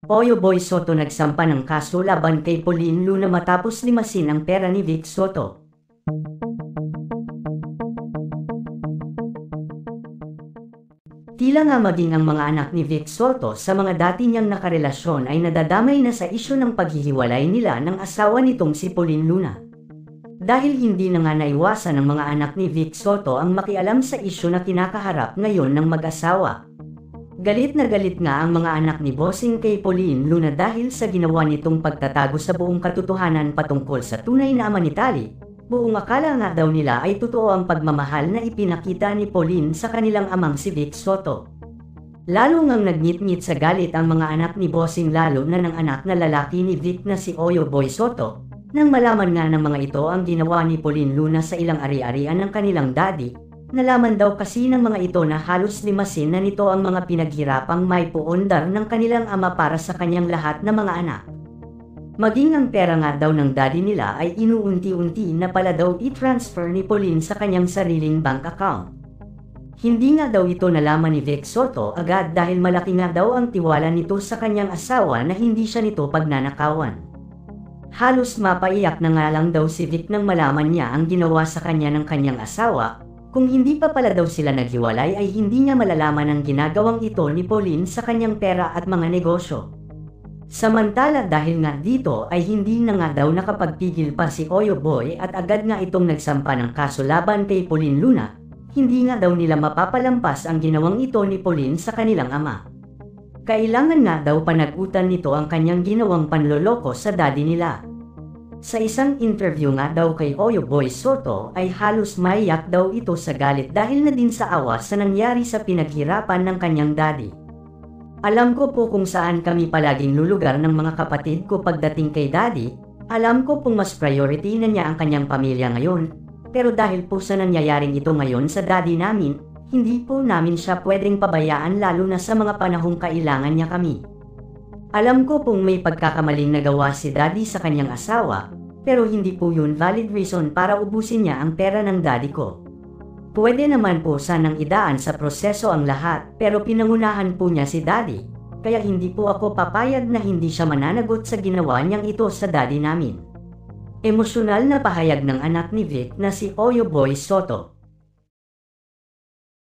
Oyo Boy Soto nagsampa ng kaso laban kay Pauline Luna matapos limasin ang pera ni Vic Soto. Tila nga maging ang mga anak ni Vic Soto sa mga dati niyang nakarelasyon ay nadadamay na sa isyu ng paghihiwalay nila ng asawa nitong si Pauline Luna. Dahil hindi na nga naiwasan ng mga anak ni Vic Soto ang makialam sa isyu na kinakaharap ngayon ng mag-asawa. Galit na galit nga ang mga anak ni Bossing kay Pauline Luna dahil sa ginawa nitong pagtatago sa buong katotohanan patungkol sa tunay na ama ni Tali. Buong akala nga daw nila ay totoo ang pagmamahal na ipinakita ni Pauline sa kanilang amang si Vic Soto. Lalo ngang nagngit-ngit sa galit ang mga anak ni Bossing lalo na ng anak na lalaki ni Vic na si Oyo Boy Soto. Nang malaman nga ng mga ito ang ginawa ni Pauline Luna sa ilang ari-arian ng kanilang daddy, nalaman daw kasi ng mga ito na halos limasin na nito ang mga pinaghirapang may puundar ng kanilang ama para sa kanyang lahat na mga anak. Maging ang pera nga daw ng daddy nila ay inuunti-unti na pala daw i-transfer ni Pauline sa kanyang sariling bank account. Hindi nga daw ito nalaman ni Vic Soto agad dahil malaki nga daw ang tiwala nito sa kanyang asawa na hindi siya nito pagnanakawan. Halos mapaiyak na nga lang daw si Vic nang malaman niya ang ginawa sa kanya ng kanyang asawa. Kung hindi pa pala daw sila naghiwalay ay hindi niya malalaman ang ginagawang ito ni Pauline sa kanyang pera at mga negosyo. Samantala dahil nga dito ay hindi na nga daw nakapagpigil pa si Oyo Boy at agad nga itong nagsampa ng kaso laban kay Pauline Luna, hindi nga daw nila mapapalampas ang ginawang ito ni Pauline sa kanilang ama. Kailangan nga daw panagutan nito ang kanyang ginawang panloloko sa daddy nila. Sa isang interview nga daw kay Oyo Boy Soto ay halos maiyak daw ito sa galit dahil na din sa awa sa nangyari sa pinaghirapan ng kanyang daddy. Alam ko po kung saan kami palaging lulugar ng mga kapatid ko pagdating kay daddy, alam ko pong mas priority na niya ang kanyang pamilya ngayon, pero dahil po sa nangyayaring ito ngayon sa daddy namin, hindi po namin siya pwedeng pabayaan lalo na sa mga panahong kailangan niya kami. Alam ko pong may pagkakamaling nagawa si daddy sa kanyang asawa, pero hindi po yun valid reason para ubusin niya ang pera ng daddy ko. Pwede naman po sanang idaan sa proseso ang lahat pero pinangunahan po niya si daddy, kaya hindi po ako papayag na hindi siya mananagot sa ginawa niyang ito sa daddy namin. Emosyonal na pahayag ng anak ni Vic na si Oyo Boy Soto.